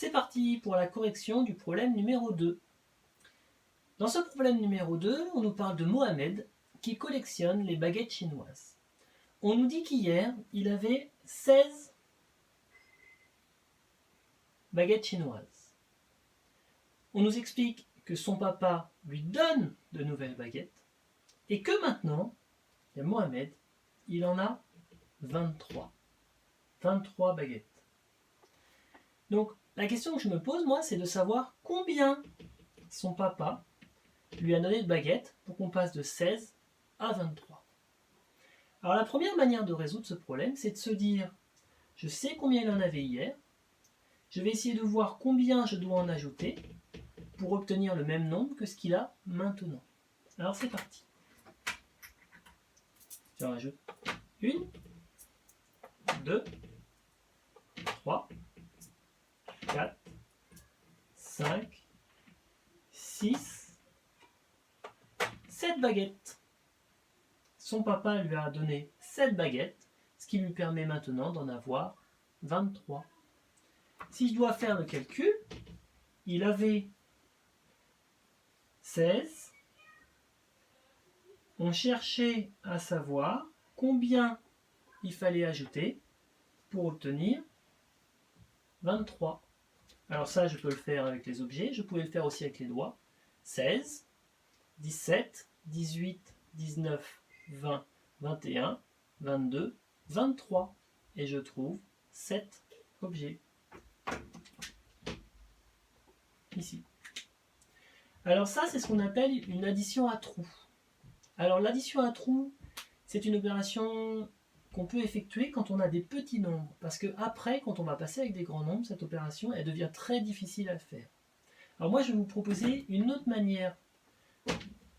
C'est parti pour la correction du problème numéro 2. Dans ce problème numéro 2, on nous parle de Mohamed qui collectionne les baguettes chinoises. On nous dit qu'hier, il avait 16 baguettes chinoises. On nous explique que son papa lui donne de nouvelles baguettes et que maintenant, Mohamed, il en a 23. 23 baguettes. Donc, la question que je me pose, moi, c'est de savoir combien son papa lui a donné de baguettes pour qu'on passe de 16 à 23. Alors, la première manière de résoudre ce problème, c'est de se dire, je sais combien il en avait hier, je vais essayer de voir combien je dois en ajouter pour obtenir le même nombre que ce qu'il a maintenant. Alors, c'est parti. Je rajoute 1, 2, 3, 4, 5, 6, 7 baguettes. Son papa lui a donné 7 baguettes, ce qui lui permet maintenant d'en avoir 23. Si je dois faire le calcul, il avait 16. On cherchait à savoir combien il fallait ajouter pour obtenir 23. Alors ça, je peux le faire avec les objets, je pouvais le faire aussi avec les doigts. 16, 17, 18, 19, 20, 21, 22, 23. Et je trouve 7 objets. Ici. Alors ça, c'est ce qu'on appelle une addition à trous. Alors l'addition à trous, c'est une opération qu'on peut effectuer quand on a des petits nombres. Parce que après, quand on va passer avec des grands nombres, cette opération, elle devient très difficile à faire. Alors moi, je vais vous proposer une autre manière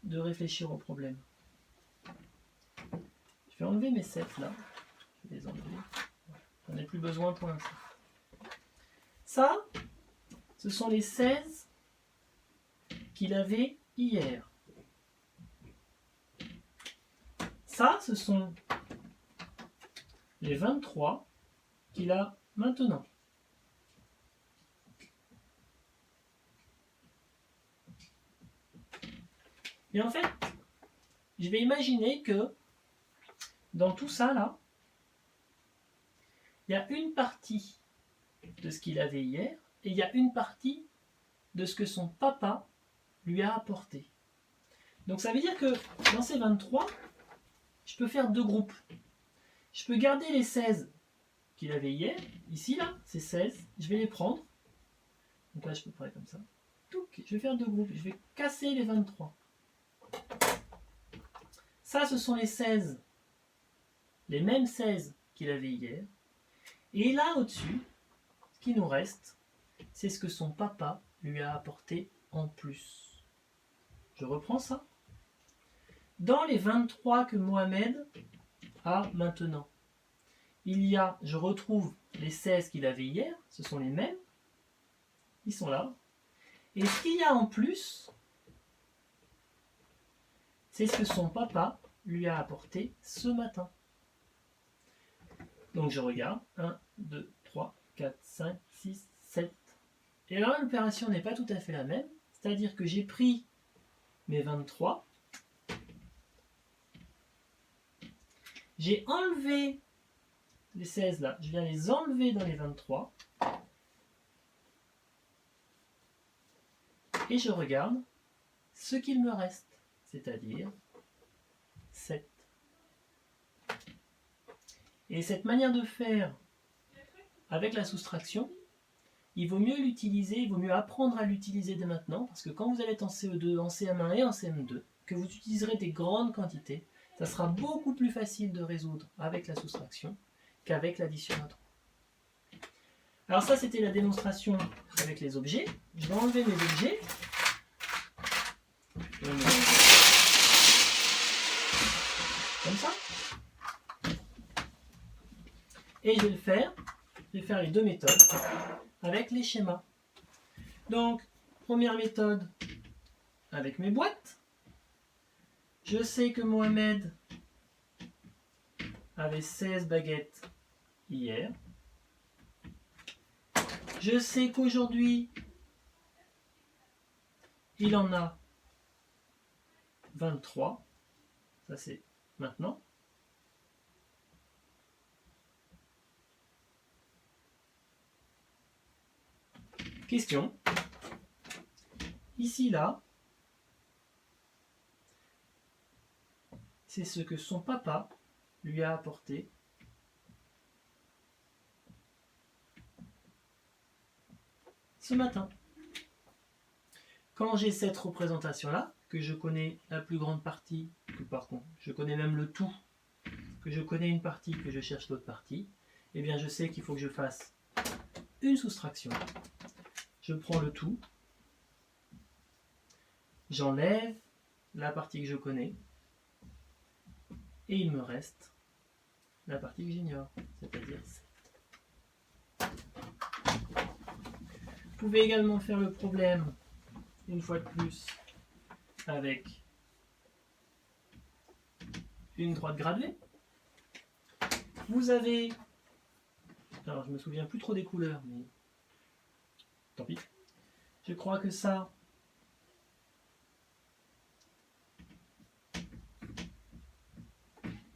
de réfléchir au problème. Je vais enlever mes 7 là. Je vais les enlever. J'en ai plus besoin pour l'instant. Ça, ce sont les 16 qu'il avait hier. Ça, ce sont les 23 qu'il a maintenant. Et en fait, je vais imaginer que dans tout ça là, il y a une partie de ce qu'il avait hier et il y a une partie de ce que son papa lui a apporté. Donc ça veut dire que dans ces 23, je peux faire deux groupes. Je peux garder les 16 qu'il avait hier. Ici, là, c'est 16. Je vais les prendre. Donc là, je peux faire comme ça. Je vais faire deux groupes. Je vais casser les 23. Ça, ce sont les 16. Les mêmes 16 qu'il avait hier. Et là, au-dessus, ce qui nous reste, c'est ce que son papa lui a apporté en plus. Je reprends ça. Dans les 23 que Mohamed a maintenant, je retrouve les 16 qu'il avait hier, ce sont les mêmes, ils sont là. Et ce qu'il y a en plus, c'est ce que son papa lui a apporté ce matin. Donc je regarde, 1, 2, 3, 4, 5, 6, 7. Et là, l'opération n'est pas tout à fait la même, c'est-à-dire que j'ai pris mes 23, j'ai enlevé les 16 là, je viens les enlever dans les 23, et je regarde ce qu'il me reste, c'est-à-dire 7. Et cette manière de faire avec la soustraction, il vaut mieux l'utiliser, il vaut mieux apprendre à l'utiliser dès maintenant, parce que quand vous allez être en CE2, en CM1 et en CM2, que vous utiliserez des grandes quantités, ça sera beaucoup plus facile de résoudre avec la soustraction qu'avec l'addition à 3. Alors ça, c'était la démonstration avec les objets. Je vais enlever mes objets. Comme ça. Et je vais faire les deux méthodes avec les schémas. Donc, première méthode avec mes boîtes. Je sais que Mohamed avait 16 baguettes hier. Je sais qu'aujourd'hui, il en a 23. Ça, c'est maintenant. Question. Ici, là, c'est ce que son papa lui a apporté ce matin. Quand j'ai cette représentation-là, que je connais la plus grande partie, que par contre, je connais même le tout, que je connais une partie, que je cherche l'autre partie, eh bien je sais qu'il faut que je fasse une soustraction. Je prends le tout, j'enlève la partie que je connais, et il me reste la partie que j'ignore, c'est-à-dire 7. Vous pouvez également faire le problème, une fois de plus, avec une droite graduée. Vous avez, alors je me souviens plus trop des couleurs, mais tant pis. Je crois que ça,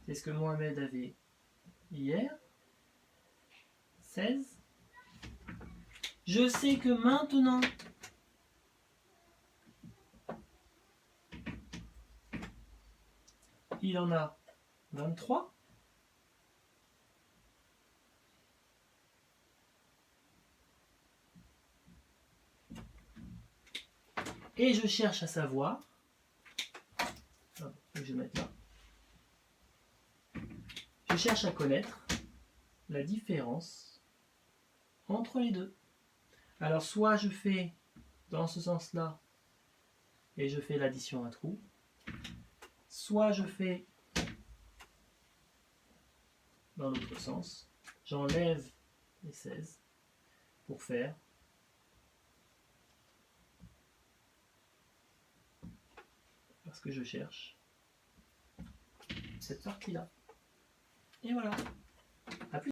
c'est ce que Mohamed avait hier. 16. Je sais que maintenant, il en a 23. Et je cherche à savoir, je vais mettre là, je cherche à connaître la différence entre les deux. Alors soit je fais dans ce sens-là et je fais l'addition à trous, soit je fais dans l'autre sens, j'enlève les 16 pour faire parce que je cherche cette partie-là. Et voilà. À plus.